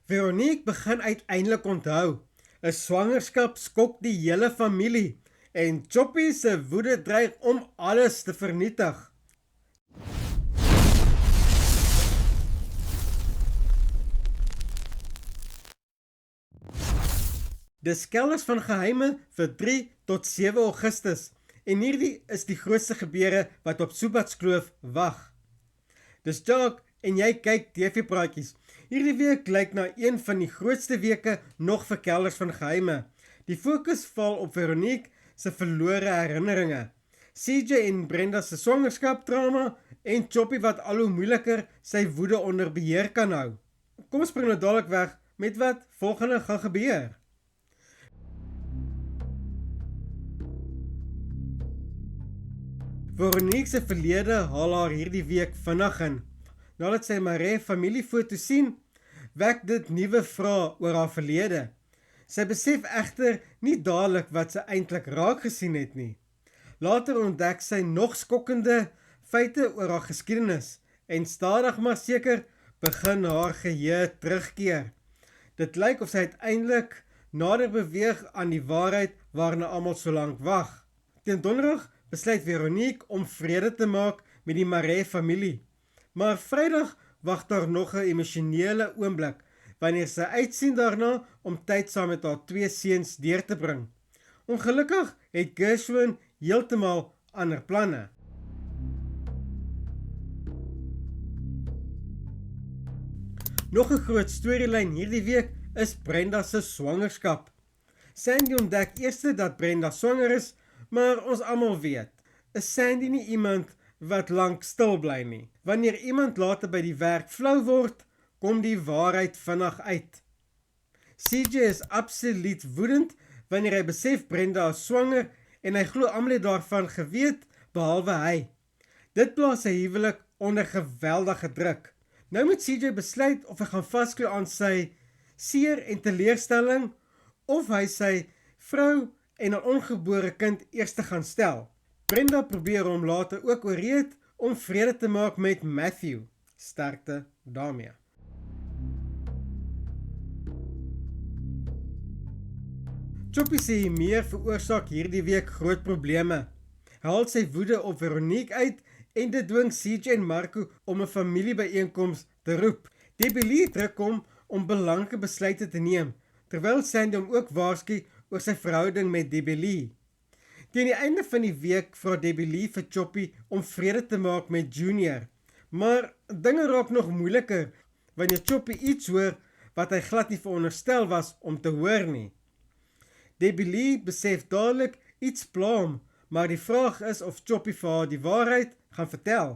Veronique begin uiteindelik onthou. 'n Swangerskap skok die hele familie en Choppy se woede dreig om alles te vernietig. Dis Kelders van Geheime vir 3 tot 7 Augustus en hierdie is die grootste gebeure wat op Subatskloof wag. Dis Jacques en jy kyk TV-praatjies. Hierdie week lyk na een van die grootste weke nog vir Kelders van Geheime. Die fokus val op Veronique se verlore herinneringe, CJ en Brenda se swangerskapdrama en Choppy wat al hoe moeiliker sy woede onder beheer kan hou. Kom ons spring nou dadelik weg met wat volgende gaan gebeur. Veronique se verlede haal haar hierdie week vinnig in. Nadat sy Marais familiefoto sien, wek dit nuwe vrae oor haar verlede. Sy besef egter nie dadelik wat sy eintlik raak gesien het nie. Later ontdek sy nog skokkende feite oor haar geskiedenis en stadig maar seker begin haar geheue terugkeer. Dit lyk of sy uiteindelik nader beweeg aan die waarheid waarna almal so lank wag. Teen Donderdag besluit Veronique om vrede te maak met die Marais familie. Maar Vrydag wag daar nog 'n emosionele oomblik wanneer sy uitsien daarna om tyd saam met haar 2 seuns deur te bring. Ongelukkig het Gershwin heeltemal ander planne. Nog 'n groot storielyn hierdie week is Brenda se swangerskap. Sandy ontdek eers dat Brenda swanger is, maar ons almal weet, is Sandy nie iemand wat lank stil bly nie. Wanneer iemand later by die werk flou word, kom die waarheid vinnig uit. CJ is absoluut woedend wanneer hy besef Brenda is swanger en hy glo almal het daarvan geweet behalwe hy. Dit plaas sy huwelik onder geweldige druk. Nou moet CJ besluit of hy gaan vasklou aan sy seer en teleurstelling of hy sy vrou en 'n ongebore kind eers te gaan stel. Brenda probeer hom later ook oorreed om vrede te maak met Matthew. Sterkte daarmee. Choppy se humeur veroorsaak hierdie week groot probleme. Hy haal sy woede op Veronique uit en dit dwing CJ en Marco om 'n familiebyeenkoms te roep. Debbie Lee druk hom om belangrike besluite te neem, terwyl Sandy hom ook waarsku oor sy verhouding met Debbie Lee. Teen die einde van die week vra Debbie Lee vir Choppy om vrede te maak met Junior, maar dinge raak nog moeiliker wanneer Choppy iets hoor wat hy glad nie veronderstel was om te hoor nie. Debbie Lee besef dadelik iets pla hom, maar die vraag is of Choppy vir haar die waarheid gaan vertel.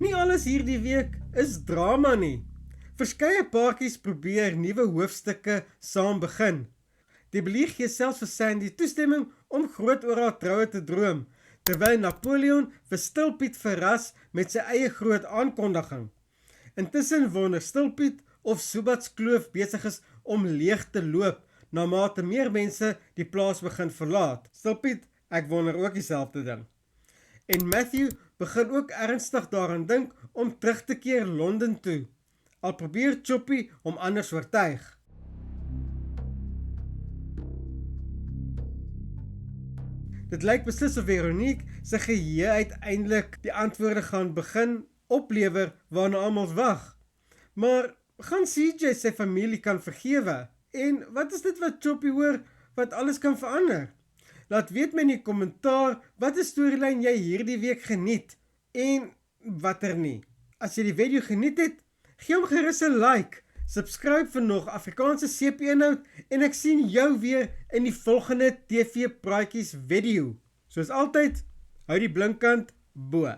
Nie alles hierdie week is drama nie. Verskeie paartjies probeer nuwe hoofstukke saam begin. Debbie Lee gee selfs vir Sandy toestemming om groot oor haar troue te droom, terwyl Napoleon vir Stilpiet verras met sy eie groot aankondiging. Intussen wonder Stilpiet of Subatskloof besig is om leeg te loop, na mate meer mense die plaas begin verlaat. Stilpiet, ek wonder ook dieselfde ding. En Matthew begin ook ernstig daaraan dink om terug te keer Londen toe, al probeer Choppy om anders oortuig. Dit lyk beslis of Veronique sy geheue uiteindelik die antwoorde gaan begin oplewer waarna almal wag. Maar gaan CJ sy familie kan vergewe? En wat is dit wat Choppy hoor wat alles kan verander? Laat weet my in die kommentaar watter storielyn jy hierdie week geniet en watter nie. As jy die video geniet het, gee hom gerus 'n like, subscribe vir nog Afrikaanse CP-inhoud en ek sien jou weer in die volgende TV Praatjies video. Soos altyd, hou die blinkkant bo.